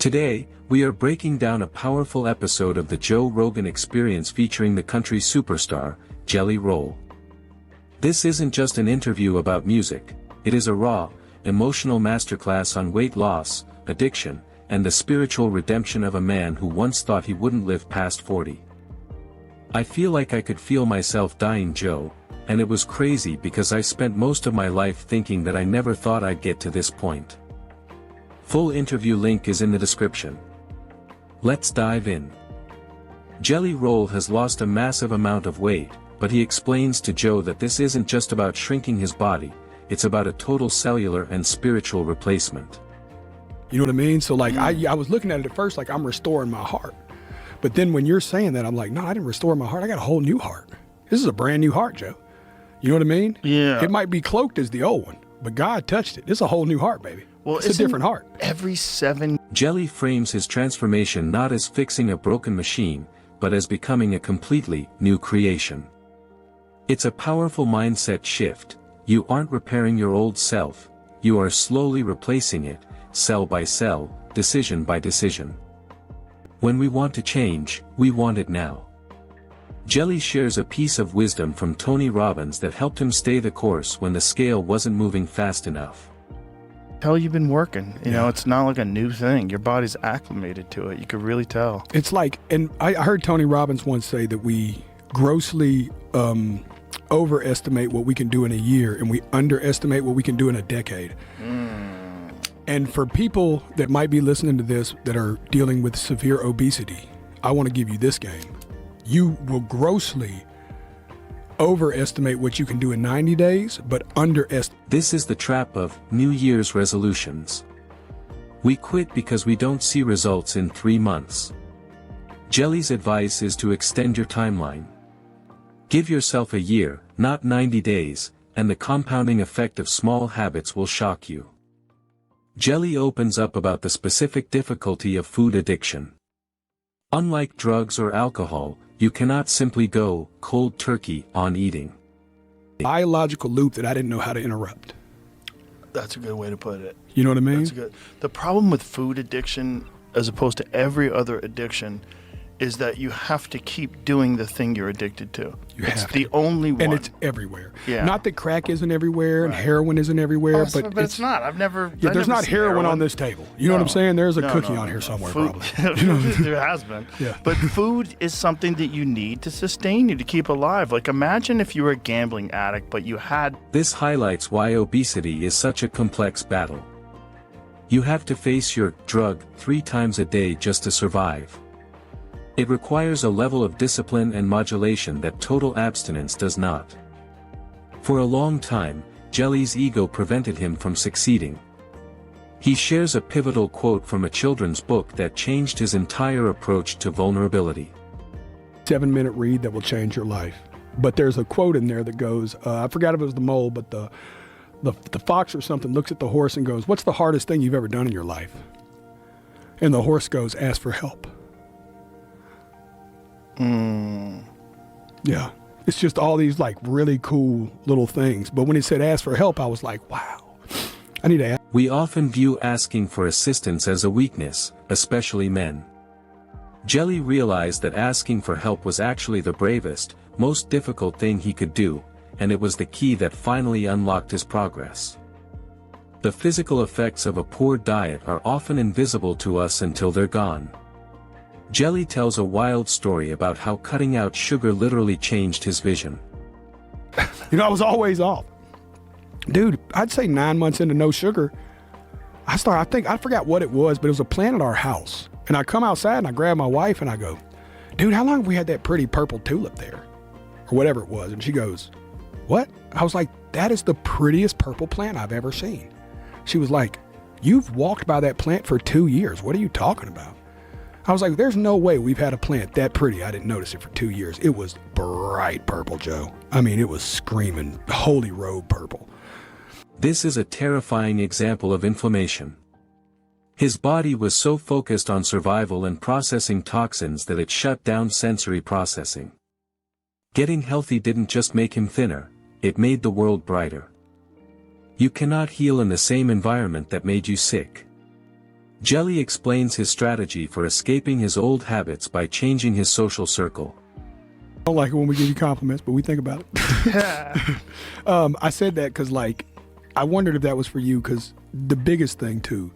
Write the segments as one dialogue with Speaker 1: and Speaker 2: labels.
Speaker 1: Today, we are breaking down a powerful episode of the Joe Rogan Experience featuring the country superstar, Jelly Roll. This isn't just an interview about music, it is a raw, emotional masterclass on weight loss, addiction, and the spiritual redemption of a man who once thought he wouldn't live past 40. I feel like I could feel myself dying, Joe, and it was crazy because I spent most of my life thinking that I never thought I'd get to this point. Full interview link is in the description. Let's dive in. Jelly Roll has lost a massive amount of weight, but he explains to Joe that this isn't just about shrinking his body, it's about a total cellular and spiritual replacement.
Speaker 2: You know what I mean? So like, I was looking at it at first like I'm restoring my heart. But then when you're saying that, I'm like, no, I didn't restore my heart. I got a whole new heart. This is a brand new heart, Joe. You know what I mean?
Speaker 3: Yeah.
Speaker 2: It might be cloaked as the old one, but God touched it. It's a whole new heart, baby.
Speaker 3: Well,
Speaker 2: it's a different heart.
Speaker 3: Every 7
Speaker 1: Jelly frames his transformation not as fixing a broken machine, but as becoming a completely new creation. It's a powerful mindset shift. You aren't repairing your old self, you are slowly replacing it, cell by cell, decision by decision. When we want to change, we want it now. Jelly shares a piece of wisdom from Tony Robbins that helped him stay the course when the scale wasn't moving fast enough.
Speaker 3: Hell, you've been working. You know, it's not like a new thing. Your body's acclimated to it. You could really tell.
Speaker 2: It's like, and I heard Tony Robbins once say that we grossly overestimate what we can do in a year and we underestimate what we can do in a decade. And for people that might be listening to this that are dealing with severe obesity, I want to give you this game. You will grossly overestimate what you can do in 90 days, but underestimate.
Speaker 1: This is the trap of New Year's resolutions. We quit because we don't see results in 3 months. Jelly's advice is to extend your timeline. Give yourself a year, not 90 days, and the compounding effect of small habits will shock you. Jelly opens up about the specific difficulty of food addiction. Unlike drugs or alcohol, you cannot simply go cold turkey on eating.
Speaker 2: Biological loop that I didn't know how to interrupt.
Speaker 3: That's a good way to put it.
Speaker 2: You know what I mean?
Speaker 3: That's good. The problem with food addiction, as opposed to every other addiction, is that you have to keep doing the thing you're addicted to. It's the only one.
Speaker 2: And it's everywhere.
Speaker 3: Yeah.
Speaker 2: Not that crack isn't everywhere and heroin isn't everywhere, but
Speaker 3: it's not. I've never.
Speaker 2: Yeah,
Speaker 3: I've
Speaker 2: there's
Speaker 3: never
Speaker 2: not
Speaker 3: seen
Speaker 2: heroin on this table. You know what I'm saying? There's a cookie on here somewhere,
Speaker 3: food,
Speaker 2: probably.
Speaker 3: There has been.
Speaker 2: Yeah.
Speaker 3: But food is something that you need to sustain you, to keep alive. Like, imagine if you were a gambling addict, but you had.
Speaker 1: This highlights why obesity is such a complex battle. You have to face your drug 3 times a day just to survive. It requires a level of discipline and modulation that total abstinence does not. For a long time, Jelly's ego prevented him from succeeding. He shares a pivotal quote from a children's book that changed his entire approach to vulnerability.
Speaker 2: 7-minute read that will change your life. But there's a quote in there that goes, I forgot if it was the mole, but the fox or something looks at the horse and goes, "What's the hardest thing you've ever done in your life?" And the horse goes, "Ask for help." Yeah, it's just all these like really cool little things. But when it said ask for help, I was like, wow, I need to ask.
Speaker 1: We often view asking for assistance as a weakness, especially men. Jelly realized that asking for help was actually the bravest, most difficult thing he could do, and it was the key that finally unlocked his progress. The physical effects of a poor diet are often invisible to us until they're gone. Jelly tells a wild story about how cutting out sugar literally changed his vision.
Speaker 2: You know, I was always off. Dude, I'd say 9 months into no sugar, I forgot what it was, but it was a plant at our house. And I come outside and I grab my wife and I go, "Dude, how long have we had that pretty purple tulip there?" Or whatever it was. And she goes, "What?" I was like, "That is the prettiest purple plant I've ever seen." She was like, "You've walked by that plant for 2 years. What are you talking about?" I was like, there's no way we've had a plant that pretty. I didn't notice it for 2 years. It was bright purple, Joe. I mean, it was screaming holy robe purple.
Speaker 1: This is a terrifying example of inflammation. His body was so focused on survival and processing toxins that it shut down sensory processing. Getting healthy didn't just make him thinner, it made the world brighter. You cannot heal in the same environment that made you sick. Jelly explains his strategy for escaping his old habits by changing his social circle.
Speaker 2: I don't like it when we give you compliments, but we think about it. I said that because, like, I wondered if that was for you, because the biggest thing, too,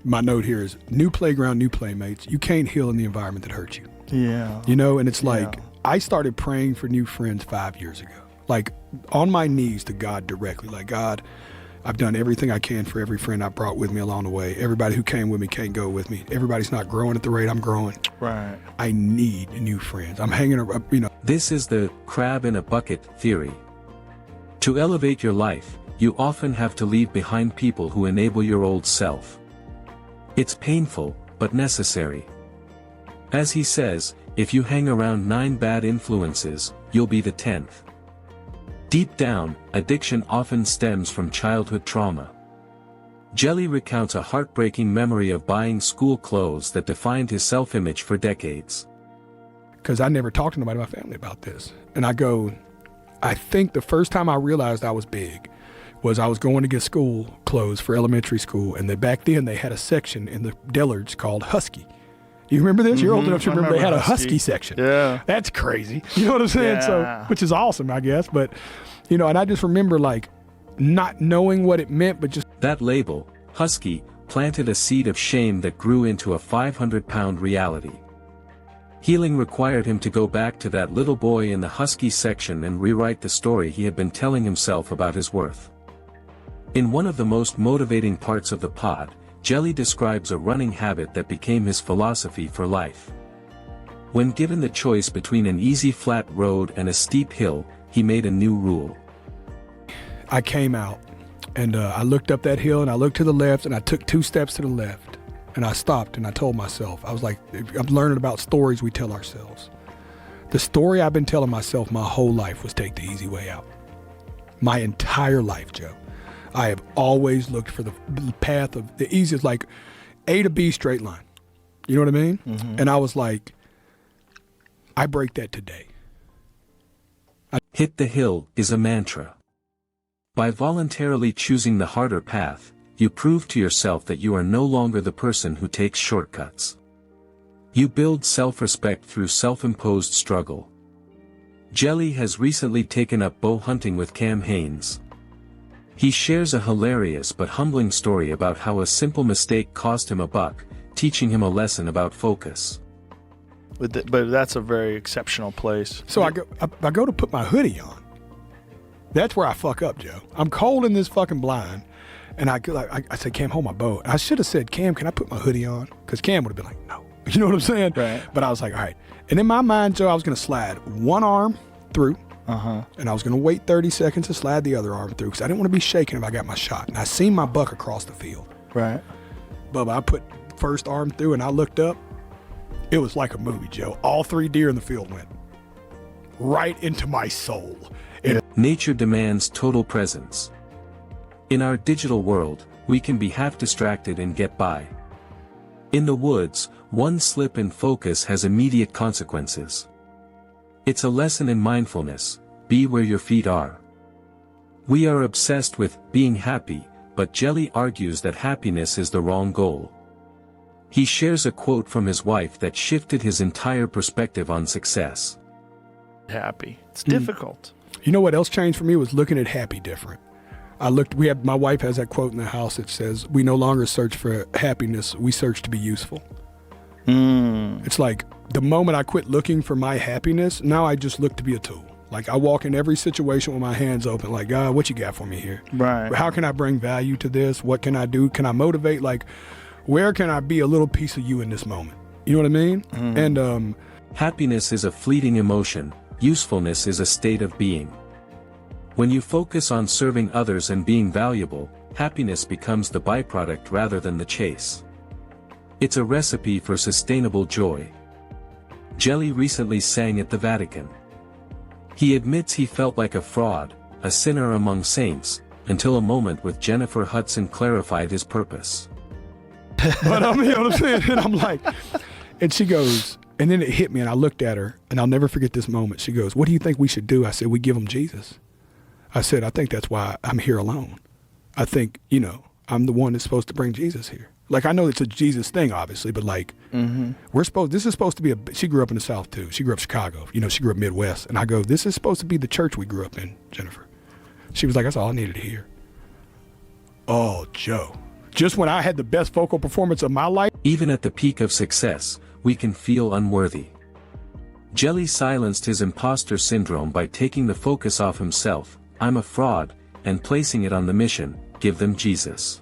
Speaker 2: my note here is new playground, new playmates. You can't heal in the environment that hurts you.
Speaker 3: Yeah.
Speaker 2: You know, and it's like, I started praying for new friends 5 years ago. Like, on my knees to God directly. Like, God, I've done everything I can for every friend I brought with me along the way. Everybody who came with me can't go with me. Everybody's not growing at the rate I'm growing.
Speaker 3: Right.
Speaker 2: I need new friends. I'm hanging around, you know.
Speaker 1: This is the crab in a bucket theory. To elevate your life, you often have to leave behind people who enable your old self. It's painful, but necessary. As he says, if you hang around 9 bad influences, you'll be the 10th. Deep down, addiction often stems from childhood trauma. Jelly recounts a heartbreaking memory of buying school clothes that defined his self-image for decades.
Speaker 2: Because I never talked to nobody in my family about this. And I go, I think the first time I realized I was big was I was going to get school clothes for elementary school. And back then they had a section in the Dillards called Husky. You remember this? You're old enough to remember they had a Husky section.
Speaker 3: Yeah.
Speaker 2: That's crazy. You know what I'm saying?
Speaker 3: Yeah.
Speaker 2: So, which is awesome, I guess. But, you know, and I just remember, like, not knowing what it meant, but just...
Speaker 1: That label, Husky, planted a seed of shame that grew into a 500-pound reality. Healing required him to go back to that little boy in the Husky section and rewrite the story he had been telling himself about his worth. In one of the most motivating parts of the pod, Jelly describes a running habit that became his philosophy for life. When given the choice between an easy flat road and a steep hill, he made a new rule.
Speaker 2: I came out and I looked up that hill and I looked to the left and I took 2 steps to the left and I stopped and I told myself, I was like, I'm learning about stories we tell ourselves. The story I've been telling myself my whole life was take the easy way out. My entire life, Joe. I have always looked for the path of the easiest, like A to B straight line. You know what I mean? Mm-hmm. And I was like, I break that today.
Speaker 1: Hit the hill is a mantra. By voluntarily choosing the harder path, you prove to yourself that you are no longer the person who takes shortcuts. You build self-respect through self-imposed struggle. Jelly has recently taken up bow hunting with Cam Haynes. He shares a hilarious but humbling story about how a simple mistake cost him $1, teaching him a lesson about focus.
Speaker 3: But that's a very exceptional place.
Speaker 2: So I go to put my hoodie on. That's where I fuck up, Joe. I'm cold in this fucking blind, and I said, Cam, hold my bow. I should have said, Cam, can I put my hoodie on? Because Cam would have been like, no. You know what I'm saying?
Speaker 3: Right.
Speaker 2: But I was like, all right. And in my mind, Joe, I was going to slide one arm through. And I was going to wait 30 seconds to slide the other arm through because I didn't want to be shaken if I got my shot. And I seen my buck across the field.
Speaker 3: Right.
Speaker 2: Bubba, I put first arm through and I looked up. It was like a movie, Joe. All 3 deer in the field went right into my soul.
Speaker 1: Nature demands total presence. In our digital world, we can be half distracted and get by. In the woods, one slip in focus has immediate consequences. It's a lesson in mindfulness, be where your feet are. We are obsessed with being happy, but Jelly argues that happiness is the wrong goal. He shares a quote from his wife that shifted his entire perspective on success.
Speaker 3: Happy. It's difficult.
Speaker 2: You know what else changed for me was looking at happy different. My wife has that quote in the house that says, we no longer search for happiness, we search to be useful. It's like the moment I quit looking for my happiness, now I just look to be a tool. Like I walk in every situation with my hands open, like, God, what you got for me here?
Speaker 3: Right.
Speaker 2: How can I bring value to this? What can I do? Can I motivate? Like, where can I be a little piece of you in this moment? You know what I mean? And
Speaker 1: happiness is a fleeting emotion, usefulness is a state of being. When you focus on serving others and being valuable, happiness becomes the byproduct rather than the chase. It's a recipe for sustainable joy. Jelly recently sang at the Vatican. He admits he felt like a fraud, a sinner among saints, until a moment with Jennifer Hudson clarified his purpose.
Speaker 2: But you know what I'm saying? And I'm like, and she goes, and then it hit me and I looked at her and I'll never forget this moment. She goes, what do you think we should do? I said, we give them Jesus. I said, I think that's why I'm here alone. I think, I'm the one that's supposed to bring Jesus here. Like, I know it's a Jesus thing, obviously, but like, this is supposed to be she grew up in the South too. She grew up in Chicago. You know, she grew up Midwest. And I go, this is supposed to be the church we grew up in, Jennifer. She was like, that's all I needed to hear. Oh, Joe. Just when I had the best vocal performance of my life.
Speaker 1: Even at the peak of success, we can feel unworthy. Jelly silenced his imposter syndrome by taking the focus off himself, I'm a fraud, and placing it on the mission, give them Jesus.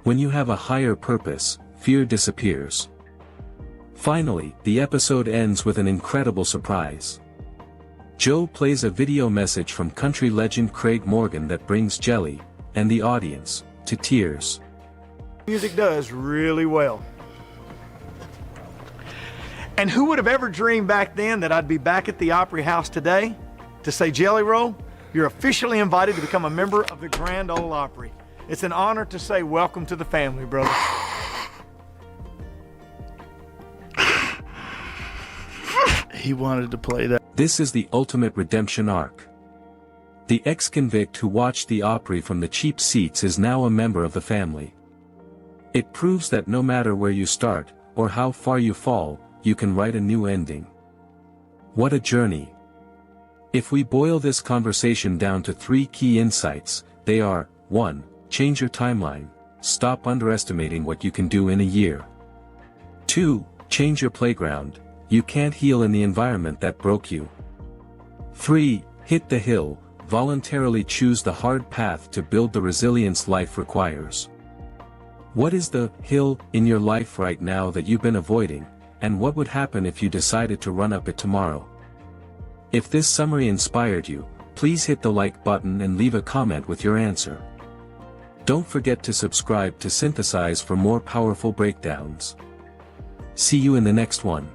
Speaker 1: When you have a higher purpose, fear disappears. Finally, the episode ends with an incredible surprise. Joe plays a video message from country legend Craig Morgan that brings Jelly, and the audience, to tears.
Speaker 4: Music does really well. And who would have ever dreamed back then that I'd be back at the Opry House today to say, Jelly Roll, you're officially invited to become a member of the Grand Ole Opry. It's an honor to say welcome to the family, brother.
Speaker 3: He wanted to play that.
Speaker 1: This is the ultimate redemption arc. The ex-convict who watched the Opry from the cheap seats is now a member of the family. It proves that no matter where you start, or how far you fall, you can write a new ending. What a journey. If we boil this conversation down to 3 key insights, they are, 1. Change your timeline. Stop underestimating what you can do in a year. 2. Change your playground. You can't heal in the environment that broke you. 3. Hit the hill. Voluntarily choose the hard path to build the resilience life requires. What is the hill in your life right now that you've been avoiding, and what would happen if you decided to run up it tomorrow? If this summary inspired you, please hit the like button and leave a comment with your answer. Don't forget to subscribe to Synthesize for more powerful breakdowns. See you in the next one.